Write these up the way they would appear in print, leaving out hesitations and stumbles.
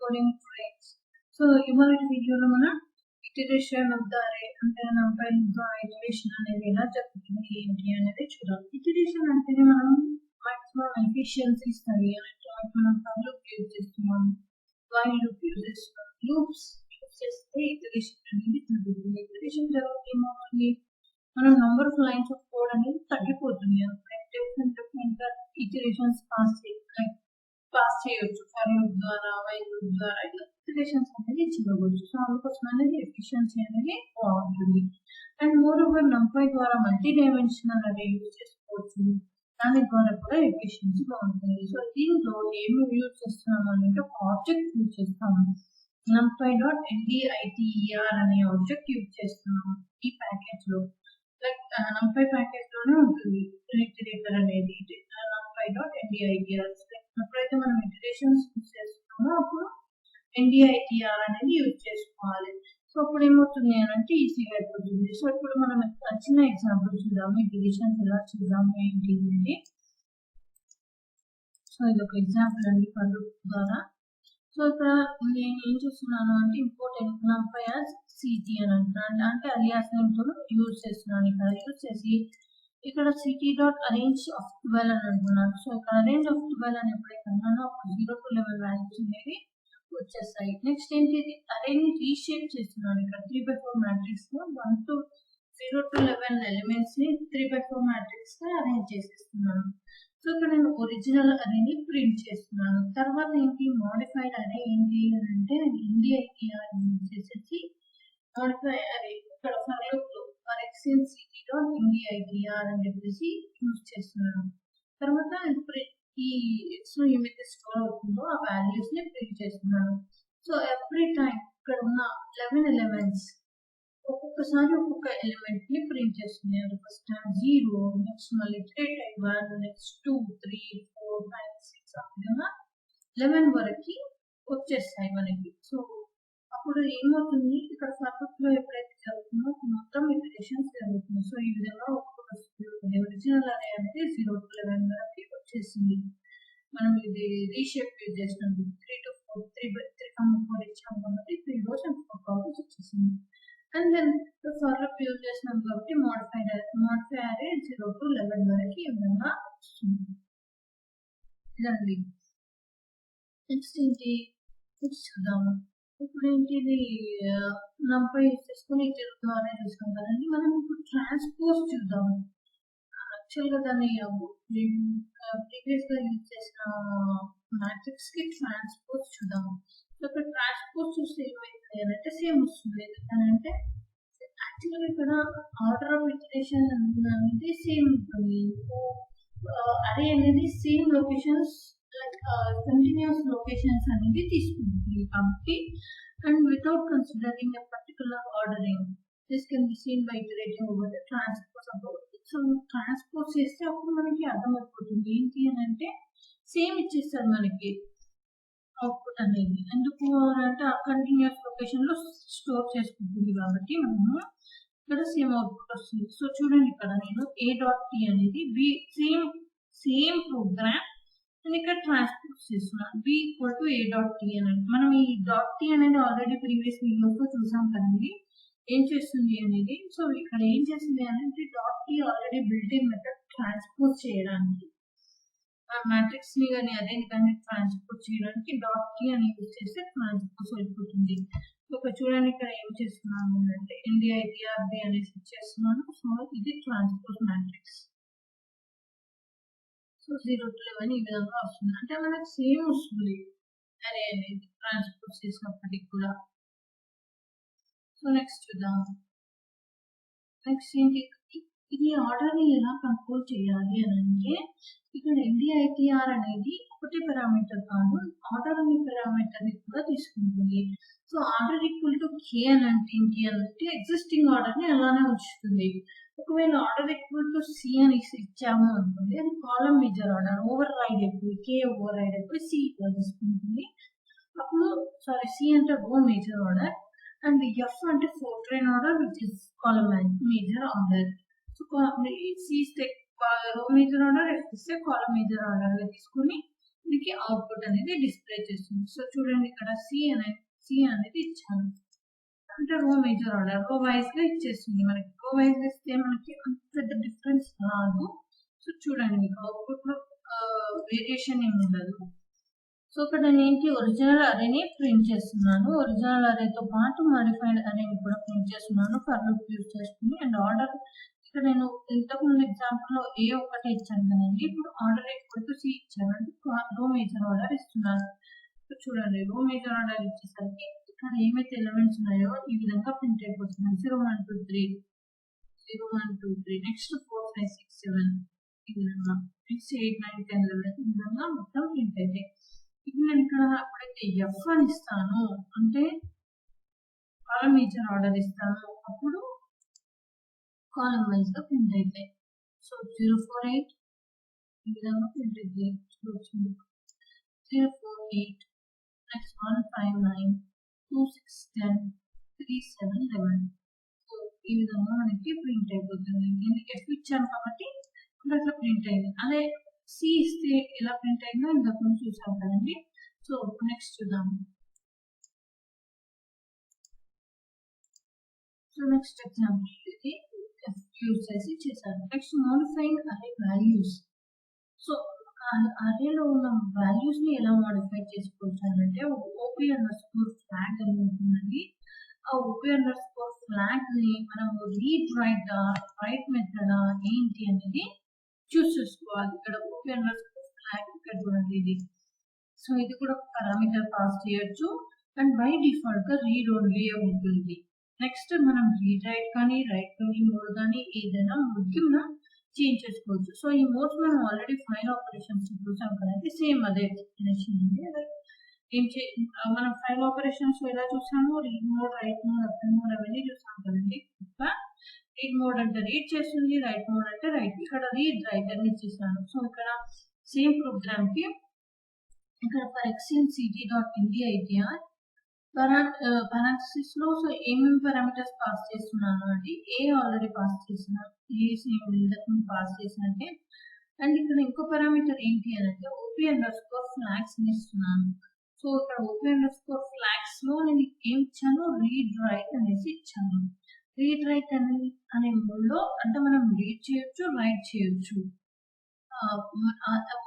encoding traits. So ఇవాళ వీడియోలో మనం ఇటరేషన్ ఆఫ్ ద అరే అంటే NumPy ఇటరేషన్ అనేది ఎలా జరుగుతుంది ఏంటి అనేది చూద్దాం. ఇటరేషన్ అంటేనే మనం మాక్సిమం ఎఫిషియన్సీ స్టడీ అంటే మనం ఫర్ లూప్ యూజ్ చేస్తున్నాం, వైల్ లూప్ యూజ్ చేస్తున్నాం, లూప్స్ యూజ్ చేస్తే ఇటరేషన్ అనేది జరుగుతుంది. ఇటరేషన్ జరిగితే ఏమవుతుంది, మనం number of lines of code అనేది తగ్గిపోతుంది. డిఫరెంట్ ఇటరేషన్స్ పాస్ చేయొచ్చు ఫర్ లూప్ ద్వారా, వైల్ లూప్ ద్వారా ఇట్లా ఇటరేషన్స్ అనేది ఇచ్చిపోవచ్చు. సో అందుకోసం అనేది ఎఫిషియన్సీ అనేది బాగుంటుంది. అండ్ మోర్ ఓవర్ NumPy ద్వారా మల్టీ డైమెన్షనల్ అరే యూజ్ చేసుకోవచ్చు, దాని ద్వారా కూడా ఎఫిషియన్సీ బాగుంటుంది. సో దీంట్లో ఏమి యూజ్ చేస్తున్నాము అంటే ఒక ఆబ్జెక్ట్ యూజ్ చేస్తాము. NumPy.nditer అనే ఆబ్జెక్ట్ యూజ్ చేస్తున్నాము ఈ ప్యాకేజ్ లో. లైక్ NumPy ప్యాకేజ్ లోనే ఉంటుంది ఇటరేటర్ అనేది NumPy.nditer. ఎప్పుడైతే మనం ఇటరేషన్స్ యూజ్ చేస్తున్నామో అప్పుడు nditer అనేది యూజ్ చేసుకోవాలి. సో అప్పుడు ఏమవుతుంది అని అంటే ఈజీగా అయిపోతుంది. సో ఇప్పుడు మనం చిన్న ఎగ్జాంపుల్ చూద్దాము, ఇటరేషన్స్ ఎలా చూద్దాము ఏంటి అనేది. సో ఇది ఒక ఎగ్జాంపుల్ అండి ఫర్ లూప్ ద్వారా. సో ఇక్కడ నేను ఏం చేస్తున్నాను అంటే ఇంపార్టెంట్ NumPy as city అని అంటున్నాను, అంటే అలియాస్ నేమ్ తో యూజ్ చేస్తున్నాను. ఇక్కడ యూజ్ చేసి ఇక్కడ city.arrange of 12 అని అంటున్నాను. సో ఇక్కడ అరేంజ్ ఆఫ్ 12 అని ఎప్పుడైతే అన్నానో అప్పుడు 0 to 11 వాల్యూస్ అనేవి వచ్చేస్తాయి. నెక్స్ట్ ఏంటి, అరేని రీషేప్ చేస్తున్నాను. ఇక్కడ 3x4 మ్యాట్రిక్స్ లో 0 to 11 ఎలిమెంట్స్ ని 3x4 మ్యాట్రిక్స్ గా అరేంజ్ చేసేస్తున్నాను. సో ఇక్కడ నేను ఒరిజినల్ అరేని ప్రింట్ చేస్తున్నాను. తర్వాత ఏంటి, మోడిఫైడ్ అరే ఏంటి అంటే nditer యూజ్ చేసేసి మోడిఫై అరే ఇక్కడ ఫర్ లూప్ లో ఫర్ x in city.nditer అని చెప్పేసి యూజ్ చేస్తున్నాను. తర్వాత ఈ ఎక్స్ లో ఏమైతే స్టోర్ అవుతుందో ఆ వాల్యూస్ ని ప్రింట్ చేస్తున్నాను. సో ఎవ్రీ టైం ఇక్కడ ఉన్న 11 ఎలిమెంట్స్ ఒక్కొక్కసారి ఒక్కొక్క ఎలిమెంట్ ని ప్రింట్ చేస్తున్నాను. ఫస్ట్ టైం 0, నెక్స్ట్ మళ్ళీ 3 టైం 1, నెక్స్ట్ 2, 3, 4, 5, 6 ఆ విధంగా 11 వరకు వచ్చేస్తాయి మనకి. సో అప్పుడు ఏమవుతుంది, ఇక్కడ ఫర్ లో ఎప్పుడైతే జరుగుతుందో మొత్తం ఇటరేషన్స్ జరుగుతుంది. సో ఈ విధంగా ఒక్కొక్క ఒరిజినల్ అరే అనేది 0 to 11 వరకు వచ్చేసింది. మనం ఇది రీషేప్ యూజ్ చేసినాం. 3 to 4 ఇచ్చాం కాబట్టి 3 rows and 4 columns వచ్చేసింది. And then for loop use చేసినాం కాబట్టి మోడిఫై అరే 0 to 11 వరకు ఈ విధంగా వస్తుంది. ఇదండి. నెక్స్ట్ ఏంటి చూద్దాము. ఇప్పుడు ఏంటి, ఇది NumPy యూజ్ చేసుకుని ఇటరేట్ ద్వారా చూసాం కదండి. మనం ఇప్పుడు ట్రాన్స్పోజ్ చూద్దాము. యాక్చువల్ గా దాన్ని ప్రీవియస్ గా యూజ్ చేసిన మ్యాట్రిక్స్ కి ట్రాన్స్పోజ్ చూద్దాము. సో ఇక్కడ ట్రాన్స్పోజ్ చూస్తే ఏమైంది అని అంటే సేమ్ వస్తుంది. ఎందుకంటే యాక్చువల్ గా ఇక్కడ ఆర్డర్ ఆఫ్ ఇటరేషన్ అనేది సేమ్ ఉంటుంది. అరే అనేది సేమ్ లొకేషన్స్ కంటిన్యూస్ లొకేషన్స్ అనేది తీసుకుంటుంది కాబట్టి, and without considering a particular ordering this can be seen by iterating over the transpose about. So transpose చేస్తే అప్పుడు మనకి అర్థమైపోతుంది ఏంటి అని అంటే సేమ్ ఇచ్చేస్తారు మనకి అవుట్పుట్ అనేది. ఎందుకు అంటే ఆ కంటిన్యూస్ లొకేషన్ లో స్టోర్ చేసుకుంటుంది కాబట్టి మనము ఇక్కడ సేమ్ అవుట్పుట్ వస్తుంది. సో చూడండి, ఇక్కడ నేను a.t అనేది సేమ్ ప్రోగ్రామ్ నేను ఇక్కడ ట్రాన్స్పోజ్ చేస్తున్నాను. b equal to a.t అని. మనం ఈ .t అనేది ఆల్రెడీ ప్రీవియస్ వీడియోస్ లో చూసాం కదండి ఏం చేస్తుంది అనేది. సో ఇక్కడ ఏం చేస్తుంది అంటే .t already built in method transpose చేయడానికి, మ్యాట్రిక్స్ ని కానీ అదే కానీ ట్రాన్స్పోజ్ చేయడానికి .t అని యూజ్ చేస్తే ట్రాన్స్పోజ్ అయిపోతుంది. ఒక చూడండి ఇక్కడ ఏం చేస్తున్నాను అంటే nditer అనేసి ఇచ్చేస్తున్నాను. సో ఇది ట్రాన్స్పోజ్ మ్యాట్రిక్స్. సో 0 to 11 ఈ విధంగా వస్తుంది. అంటే మనకు సేమ్ వస్తుంది అరే అనేది ట్రాన్స్పోజ్ చేసినప్పటికి కూడా. సో నెక్స్ట్ చూద్దాం. నెక్స్ట్ ఏంటి, ఇది ఆర్డర్ ని ఎలా కంట్రోల్ చేయాలి అని అంటే ఇక్కడ nditer అనేది ఒకటే పారామీటర్ కాదు, ఆర్డర్ అనే పారామీటర్ ని కూడా తీసుకుంటుంది. So order equal to k అని అంటే ఏంటి అంటే ఎగ్జిస్టింగ్ ఆర్డర్ ని అలానే ఉంచుతుంది. ఒకవేళ ఆర్డర్ ఈక్వల్ టు c అని ఇచ్చాము అనుకోండి, అది column major order override అయిపోయి k ఓవర్ రైడ్ అయిపోయి c తీసుకుంటుంది. అప్పుడు c అంటే రో మేజర్ ఆర్డర్ అండ్ f అంటే Fortran order which is column major order. So c ఇస్తే రో మేజర్ ఆర్డర్, f ఇస్తే కాలమ్ మేజర్ ఆర్డర్ గా తీసుకుని మనకి అవుట్పుట్ అనేది డిస్ప్లే చేస్తుంది. సో చూడండి ఇక్కడ సి అనేది ఇచ్చాను. అంటే రో మేజర్ ఆర్డర్ రో వైజ్ గా ఇచ్చేస్తుంది. మనకి రో వైజ్ గా ఇస్తే మనకి అంత పెద్ద డిఫరెన్స్ రాదు. సో చూడండి మీకు అవుట్పుట్ లో వేరియేషన్ ఏమి ఉండదు. సో ఇక్కడ నేను ఏంటి ఒరిజినల్ అరేని ప్రింట్ చేస్తున్నాను. ఒరిజినల్ అరేతో పాటు మాడిఫైడ్ అరేని కూడా ప్రింట్ చేస్తున్నాను ఫర్ లూప్ యూజ్ చేసుకుని. అండ్ ఆర్డర్ ఇక్కడ నేను ఇంతకుముందు ఎగ్జాంపుల్ లో ఏ ఒకటి ఇచ్చాను కదండి, ఇప్పుడు ఆర్డర్ సి ఇచ్చాను. అంటే రో మేజర్ ఆర్డర్ ఇస్తున్నాను. సో చూడండి రో మేజర్ ఆర్డర్ ఇచ్చేసరికి ఇక్కడ ఏమైతే ఎలిమెంట్స్ ఉన్నాయో ఈ విధంగా ప్రింట్ అయిపోతున్నాయి. 0 1 2 3 0 1 2 3 నెక్స్ట్ 4 5 6 7 ఈ విధంగా నెక్స్ట్ 8 9 10 11 ఈ విధంగా మొత్తం ప్రింట్ అయితే ఇప్పుడు నేను ఇక్కడ ఎప్పుడైతే ఎఫ్ అని ఇస్తాను అంటే కాలం మేజర్ ఆర్డర్ ఇస్తాను అప్పుడు కాలం వైజ్ గా ప్రింట్ అయితే సో 048 ఈ విధంగా ప్రింట్ అయితే చూడొచ్చు. 048 నెక్స్ట్ 159 2 6 10 3 7 11 సో ఈ విధంగా మనకి ప్రింట్ అయిపోతుంది. నేను ఎఫ్ ఇచ్చాను కాబట్టి అట్లా ప్రింట్ అయింది. అదే సి ఇస్తే ఎలా ప్రింట్ అయిందో ఇంతకుముందు చూసాం కదండి. సో నెక్స్ట్ చూద్దాం. సో నెక్స్ట్ ఎగ్జాంపుల్ ఇది ఎఫ్ యూజ్ చేసి చేశాను. నెక్స్ట్ మోడిఫైయింగ్ అరే వాల్యూస్. సో అరేలో ఉన్న వాల్యూస్ ని ఎలా మోడిఫై చేసుకోవచ్చు అంటే ఓపీ అండర్స్కోర్ ఫ్లాగ్ అని ఉంటుందండి. ఆ ఓపీ అండర్స్కోర్ ఫ్లాగ్ ని మనం రీడ్ రైట్ మెథడ్ ఏంటి అనేది చూస్ చేసుకోవాలి. ఇక్కడ ఓపీ అండర్స్కోర్ ఫ్లాగ్ ఇక్కడ చూడండి ఇది. సో ఇది కూడా పారామీటర్ పాస్ చేయొచ్చు అండ్ బై డిఫాల్ట్ గా రీడ్ ఓన్లీ ఉంటుంది. నెక్స్ట్ మనం రీడ్ రైట్ కానీ రైట్ కానీ మోడ్ కానీ ఏదైనా మోడ్కి మనం చేంజ్ చేసుకోవచ్చు. సో ఈ మోడ్స్ మనం ఆల్రెడీ ఫైల్ ఆపరేషన్స్ చూసాం కదండి, సేమ్ అదే ఎక్స్ప్లెనేషన్ మనం ఫైల్ ఆపరేషన్స్ ఎలా చూసాము, read mode right mode apply mode అవన్నీ చూసాం కదండి. రీడ్ మోడ్ అంటే రీడ్ చేస్తుంది, రైట్ మోడ్ అంటే రైట్. ఇక్కడ రీడ్ రైట్ అని ఇచ్చేసాను. సో ఇక్కడ సేమ్ ప్రోగ్రామ్ కి ఇక్కడ ఫర్ ఎక్స్ఎన్ cd.nditer పారాంథసిస్ లో సో ఏమేమి పారామీటర్స్ పాస్ చేస్తున్నాను అంటే ఏ ఆల్రెడీ పాస్ చేస్తున్నాను, ఏ సేమ్ ఇంతకు పాస్ చేసినట్టే. అండ్ ఇక్కడ ఇంకో పారామీటర్ ఏంటి అని అంటే ఓపీ అండర్స్కోర్ ఫ్లాగ్స్ ఇస్తున్నాను. సో ఇక్కడ ఓపీ అండర్స్కోర్ ఫ్లాగ్స్ లో నేను ఏం ఇచ్చాను, రీడ్ రైట్ అనేసి ఇచ్చాను. రీడ్ రైట్ అనే మోడ్ లో అంటే మనం రీడ్ చేయొచ్చు రైట్ చేయొచ్చు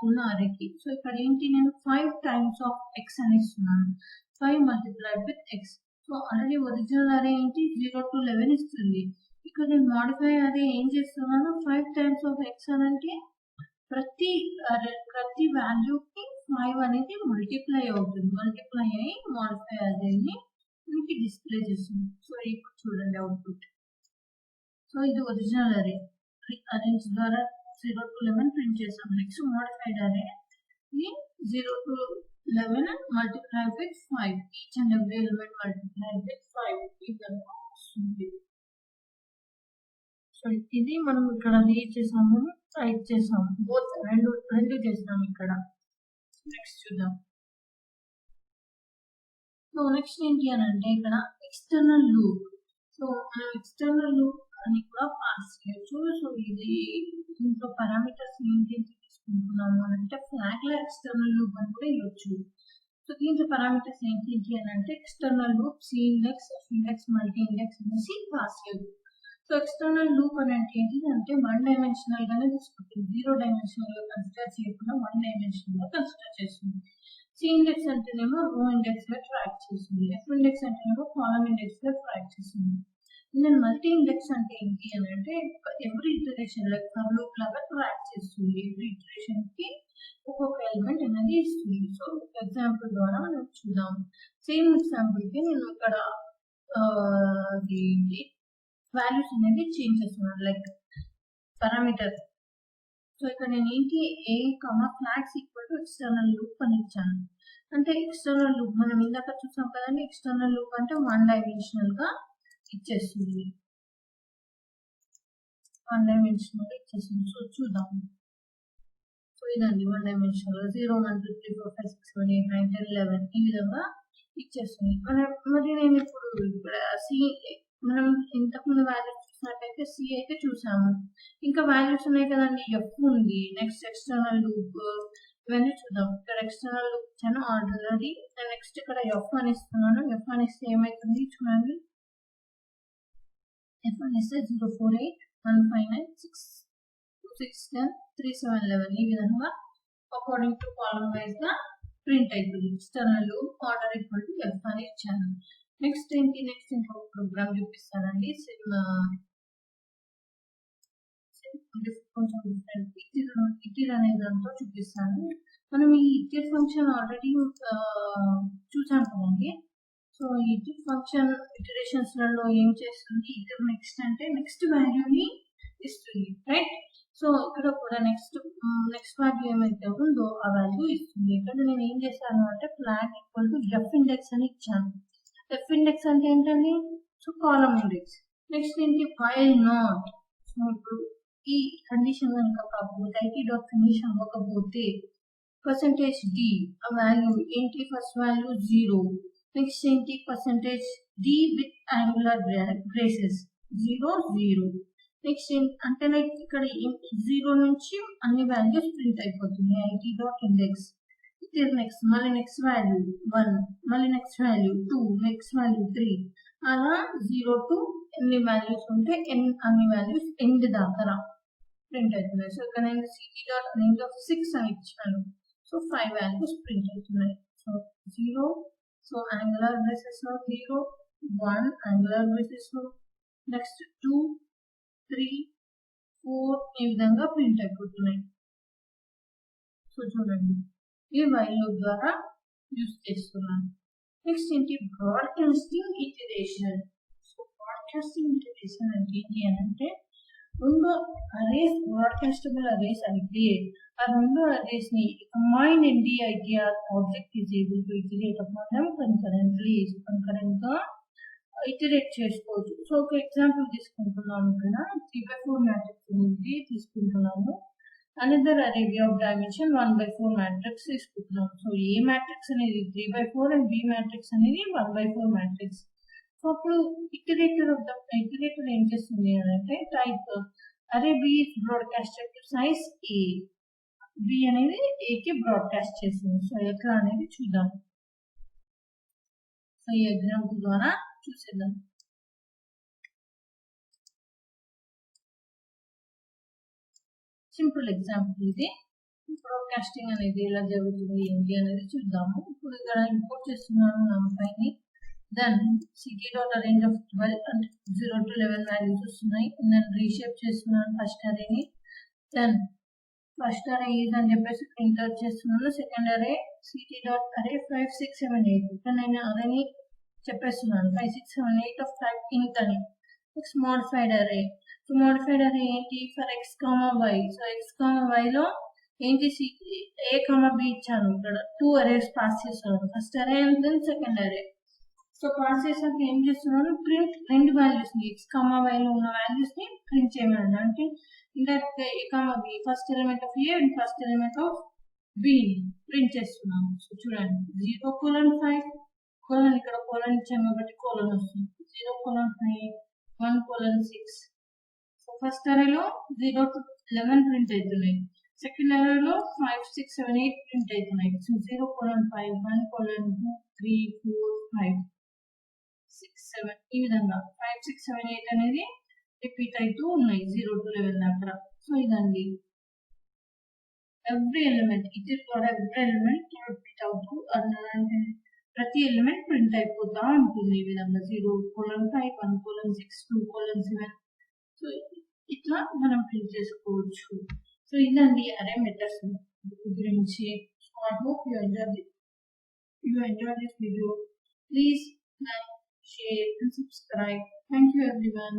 ఉన్న అరేకి. సో ఇక్కడ ఏంటి నేను 5 టైమ్స్ ఆఫ్ ఎక్స్ అని ఇస్తున్నాను. 5 multiplied with X. So already original అరే ఏంటి 0 to 11 ఇస్తుంది. ఇక్కడ నేను మాడిఫై అరే ఏం చేస్తున్నాను 5 టైమ్స్ ఆఫ్ ఎక్స్ అని అంటే ప్రతి వాల్యూకి 5 అనేది మల్టిప్లై అవుతుంది. మల్టిప్లై అయ్యి మాడిఫై అరేని మనకి డిస్ప్లే చేస్తుంది. సో ఇప్పుడు చూడండి అవుట్పుట్. సో ఇది ఒరిజినల్ అరే అరేంజ్ ద్వారా 0 to 11 ప్రింట్ చేసాం. నెక్స్ట్ మోడిఫైడ్ అరే 0 to 11 multiply with 5. Each and every element multiply with 5. ఇదంతా వస్తుంది. సో ఇది మనం ఇక్కడ రీడ్ చేసాము, రైట్ చేసాము, బోత్ రెండు చేసాము ఇక్కడ. నెక్స్ట్ చూద్దాం. సో నెక్స్ట్ ఏంటి అని అంటే ఇక్కడ ఎక్స్టర్నల్ లూప్. సో మనం ఎక్స్టర్నల్ లూప్ అని కూడా పాస్ చేయొచ్చు. సో ఇది ఇంట్లో పారామీటర్స్ ఏంటి తీసుకుంటున్నాము అని అంటే ఫ్లాగ్ లో ఎక్స్టర్నల్ లూప్ అని కూడా ఇవ్వచ్చు. సో దీంట్లో పారామీటర్స్ ఏంటి అని అంటే external loop C index, F index, multi index అనేసి పాస్ చేయొచ్చు. సో ఎక్స్టర్నల్ లూప్ అని అంటే ఏంటి అంటే 1 డైమెన్షనల్ గానే తీసుకుంటుంది. 0 డైమెన్షనల్ గా కన్సిడర్ చేయకుండా 1 డైమెన్షనల్ గా కన్సిడర్ చేస్తుంది. సి ఇండెక్స్ అంటేనేమో రో ఇండెక్స్ గా ట్రాక్ చేస్తుంది. ఎఫ్ ఇండెక్స్ అంటేనేమో కాలమ్ ఇండెక్స్ గా ట్రాక్ చేస్తుంది. నేను మల్టీ ఇండెక్స్ అంటే ఏంటి అని అంటే every iteration like for loop లాగా ట్రాక్ చేస్తుంది. ఎవ్రీ ఇటరేషన్ కి ఒక్కొక్క ఎలిమెంట్ అనేది ఇస్తుంది. సో ఎగ్జాంపుల్ ద్వారా మనం చూద్దాం. సేమ్ ఎగ్జాంపుల్ కి నేను ఇక్కడ వాల్యూస్ అనేది చేంజ్ చేస్తున్నాను లైక్ పారామీటర్. సో ఇక్కడ నేను ఏంటి ఏ flags equal to external loop అని ఇచ్చాను. అంటే ఎక్స్టర్నల్ లూప్ మనం ఇందాక చూసాం కదండి, ఎక్స్టర్నల్ లూప్ అంటే 1 డైమెన్షనల్ గా ఇచ్చేస్తుంది. 1 డైమెన్షనల్ గా ఇచ్చేస్తుంది. సో చూద్దాం. సో ఇదండి 1 డైమెన్షనల్ 0 1 2 3 4 5 6 7 8 9 10 11 ఈ విధంగా ఇచ్చేస్తుంది. మరి నేను ఇప్పుడు ఇక్కడ మనం ఇంతకుముందు వాల్యూస్ చూసినట్టయితే సి అయితే చూసాము, ఇంకా వాల్యూస్ ఉన్నాయి కదండి, ఎఫ్ ఉంది, నెక్స్ట్ ఎక్స్టర్నల్ లూప్, ఇవన్నీ చూద్దాం. ఇక్కడ ఎక్స్టర్నల్ ఇచ్చాను ఆల్రెడీ. నెక్స్ట్ ఇక్కడ F1 ఇస్తున్నాను. F1 ఇస్తే ఏమైతుంది చూడండి. F1 ఇస్తే 048 159 6 26 10 3711 ఈ విధంగా అకార్డింగ్ టు కాలమ్ వైజ్ గా ప్రింట్ అవుతుంది. External order equal to F అని ఇచ్చాను. నెక్స్ట్ ఇంకొక ప్రోగ్రామ్ చూపిస్తానండి. కొంచెం డిఫరెంట్ ఇటిర్ అనే దాంతో చూపిస్తాను. మనం ఈ ఇటిర్ ఫంక్షన్ ఆల్రెడీ చూసాం కదండి. సో ఇటిర్ ఫంక్షన్ ఇటరేషన్స్ లలో ఏం చేస్తుంది, ఇటర్ నెక్స్ట్ అంటే నెక్స్ట్ వాల్యూని ఇస్తుంది, రైట్? సో ఇక్కడ కూడా నెక్స్ట్ వాల్యూ ఏమైతే ఉందో ఆ వాల్యూ ఇస్తుంది. ఇక్కడ నేను ఏం చేశాను అంటే flag equal to F index అని ఇచ్చాను. ఎఫ్ ఇండెక్స్ అంటే ఏంటండి? So column index. నెక్స్ట్ ఏంటి? While not. సో ఇప్పుడు ఈ కండిషన్ కనుక కాకపోతే IT.finish అవ్వకపోతే %d ఆ వాల్యూ ఏంటి? First value 0. నెక్స్ట్ ఏంటి? %d with angular braces 0 0. Next అంటే లైక్ ఇక్కడ 0 నుంచి అన్ని వాల్యూస్ ప్రింట్ అయిపోతున్నాయి. IT.index నెక్స్ట్ మళ్ళీ నెక్స్ట్ వాల్యూ 1, మళ్ళీ నెక్స్ట్ వాల్యూ 2, నెక్స్ట్ వాల్యూ 3, అలా 0 టు ఎన్ని వాల్యూస్ ఉంటే అన్ని వాల్యూస్ ఎండ్ దాకా ప్రింట్ అవుతున్నాయి. సో ఇక్కడ నేను ct.range6 అని ఇచ్చాను. సో 5 వాల్యూస్ ప్రింట్ అవుతున్నాయి. సో 0, సో యాంగులర్ బ్రేసెస్ లో 0, 1 యాంగులర్ బ్రేసెస్ లో, నెక్స్ట్ 2, 3, 4 ఈ విధంగా ప్రింట్ అయిపోతున్నాయి. సో చూడండి, ఈ వైల్ లూప్ ద్వారా యూజ్ చేస్తున్నాను. నెక్స్ట్ ఏంటి? Broadcasting iteration. So broadcasting iteration అంటే ఏంటి అని అంటే, రెండు అరేస్ బ్రాడ్కాస్టబుల్ అరేస్ అయితే ఆ రెండు అరేస్ ని combined nditer object is able to iterate upon them concurrent గా ఇటరేట్ చేసుకోవచ్చు. సో ఒక ఎగ్జాంపుల్ తీసుకుంటున్నాను. ఇక్కడ 3x4 మ్యాట్రిక్స్ అనేది తీసుకుంటున్నాము. అనదర్ అరే ఆఫ్ డైమెన్షన్ 1/4 మ్యాట్రిక్స్ తీసుకుంటున్నాము. సో ఏ మ్యాట్రిక్స్ అనేది 3/4 అండ్ బి మ్యాట్రిక్స్ అనేది 1/4 మ్యాట్రిక్స్. సో అప్పుడు ఇటరేటర్ ఏం చేస్తుంది అంటే type array B broadcasted to size A. B అనేది ఏ కి బ్రాడ్కాస్ట్ చేస్తుంది. సో ఎట్లా అనేది చూద్దాం. సో ఈ ఎగ్జాంపుల్ ద్వారా చూసేద్దాం. సింపుల్ ఎగ్జాంపుల్ ఇది. బ్రాడ్కాస్టింగ్ అనేది ఎలా జరుగుతుంది ఏంటి అనేది చూద్దాము. ఇప్పుడు ఇక్కడ ఇంపోర్ట్ చేస్తున్నాను NumPy ని. దెన్ ct.arrange of 12 అంటే 0 to 11 వాల్యూస్ వస్తున్నాయి. దెన్ రీషేప్ చేస్తున్నాను ఫస్ట్ అరేని. దెన్ ఫస్ట్ అరే ఈజ్ అని చెప్పేసి ఇంటర్ చేస్తున్నాను. సెకండ్ అరే ct.array 5 6 7 8. ఇక్కడ నేను అరేని చెప్పేస్తున్నాను 5 6 7 8 ఆఫ్ టైప్ ఇంట్ అని. నెక్స్ట్ మోడిఫైడ్ అరే. సో మోడిఫైడ్ అరే ఏంటి? For x, y. So x, y లో ఏంటి? a, b ఇచ్చాను. ఇక్కడ 2 అరేస్ పాస్ చేస్తున్నాను. ఫస్ట్ అరే అండ్ దెన్ సెకండ్ అరే. సో పాస్ చేసాక ఏం చేస్తున్నాను? ప్రింట్ రెండు వాల్యూస్ ని x, y లో ఉన్న వాల్యూస్ ని ప్రింట్ చేయమని. అంటే indirect a, b first element of a and first element of b print చేస్తున్నాను. సో చూడండి 0:5 కోలన్, ఇక్కడ కోలన్ ఇచ్చాము కాబట్టి కోలన్ వస్తుంది. 0:5 1:6. సో ఫస్ట్ అరేలో 0 to 11 ప్రింట్ అవుతున్నాయి. సెకండ్ అరేలో 5 6 7 8 ప్రింట్ అవుతున్నాయి. సో 0:5 1:2 3 4 5 6 7 ఈ విధంగా 5 6 7 8 అనేది రిపీట్ అవుతూ ఉన్నాయి 0 to 11 దాకా. సో ఇదండి ఎవ్రీ ఎలిమెంట్ ఇది కూడా ఎవ్రీ ఎలిమెంట్ రిపీట్ అవుతూ అంటే ప్రతి ఎలిమెంట్ ప్రింట్ అయిపోతా ఉంటుంది ఈ విధంగా 0:5 1:6 2:7. సో ఇట్లా మనం ప్రింట్ చేసుకోవచ్చు. సో ఇదండి అరే మెథడ్స్ గురించి. So I hope you enjoy this video. Please like, share and subscribe. Thank you everyone.